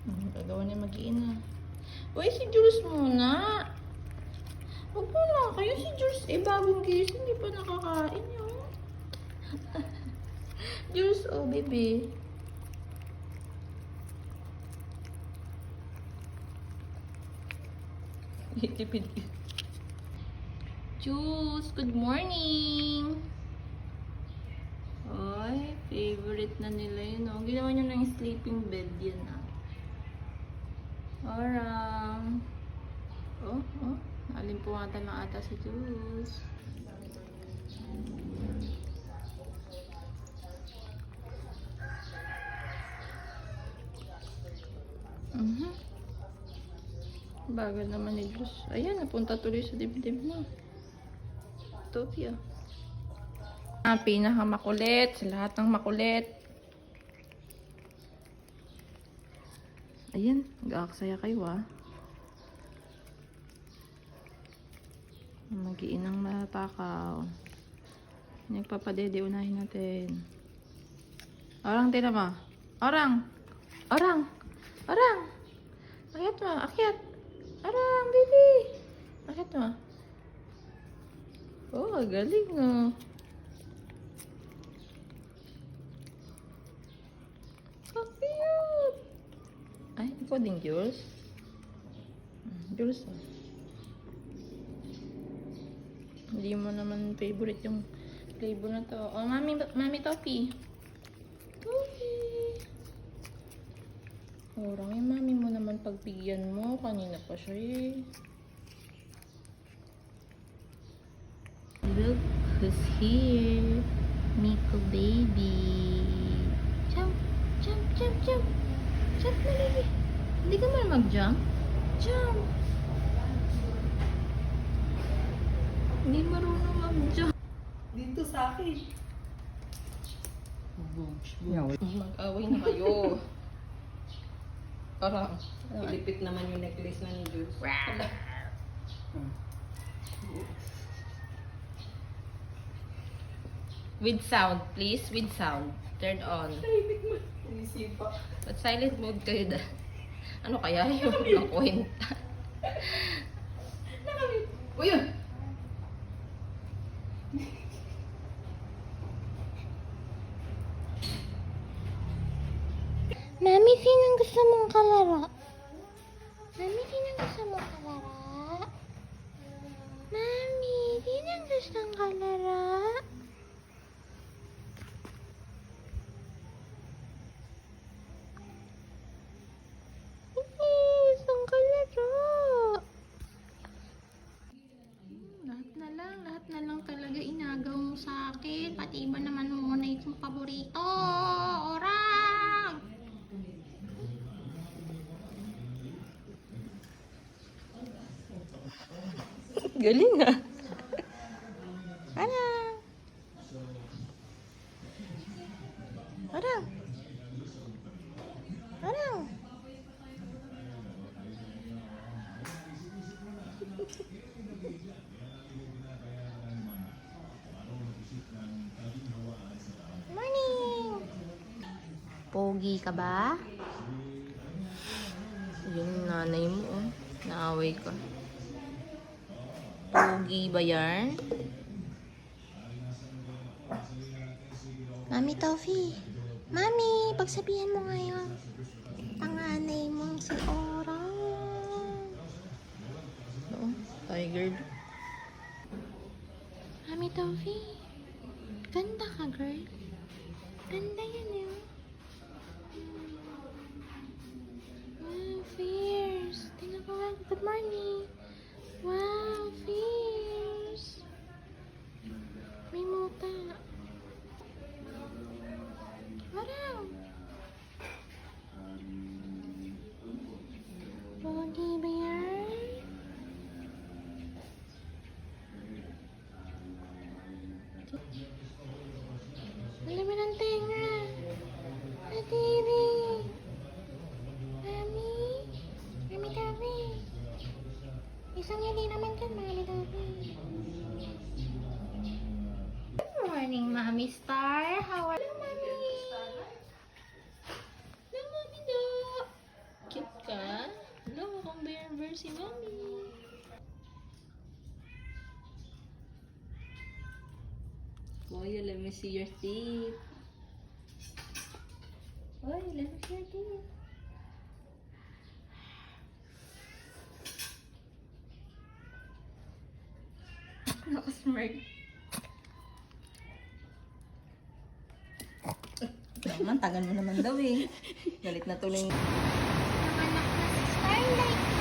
Gagawa niya mag-iina. Uy, si Jules muna. Huwag mo na kayo. Si Jules, bagong gising. Hindi pa nakakain yun. Jules, oh, baby. Tipid. Jules, good morning. Ay, favorite na nila yun, oh. Ginawa niya ng sleeping bed yan, ah. Orang. Oh. Nalimpuhatan na ata si Jules. Bagal naman ni Jules. Ayan, napunta tuloy sa dibdib mo. Tokyo. Pinakamakulit sa lahat ng makulit. Ayan, nag-aaksaya kayo, ah. Mag-iinang matakaw. Nagpapadede, unahin natin. Orang, tira mo. Orang! Akyat mo, akyat! Orang, baby! Akyat mo. Oh, galing, oh. So cute! Ay, ikaw din, Jules? Jules, oh. Hindi mo naman favorite yung flavor na to. Oh, mami toffee. Toffee. Orang yung mami mo naman pagbigyan mo. Kanina pa siya eh. Look who's here. Miko baby. Jump. Jump na, baby. Hindi ka man mag-jump? Jump. Hindi marunong mag-jump. Dito sa akin. Mag-away na kayo. Parang. Ilipit naman yung necklace na ni Jules. With sound, please. With sound. Turn on. Tahimik mo. Inisipa. But silent mode kayo da. Ano kaya yung kwenta? Uy, yun! Mami, sinong gusto mong kalaro? Mami, sinong gusto mong kalaro? Mami, sinong gustong kalaro? Gustong kalaro. Lahat na lang talaga inagaw mo sa akin. Pati iba naman mo na itong paborito. Orang! Galing, ah. Arang. Morning! Pogi ka ba? Yung nanay mo, oh. Naaway ka. Pogi ba yan? Mami Toffee. Mami, pagsabihan mo ngayon. Panganay mong si Orang. Oo, tiger. Mami Toffee. Ganda ka, girl. Ganda yan, eh. Wow, fierce. Tingnan ko nga. Good morning. Wow, fierce. May muta. Wow. Pogi ba yan? Alam mo ng tenga. Nadiri. Mami. Mami Tabi. si Mami. Boy, let me see your teeth. Boy, let me see your teeth. Nakasmirk. Naman, tagal mo naman daw eh. Galit na tuloy. Nanganak na si Starlight.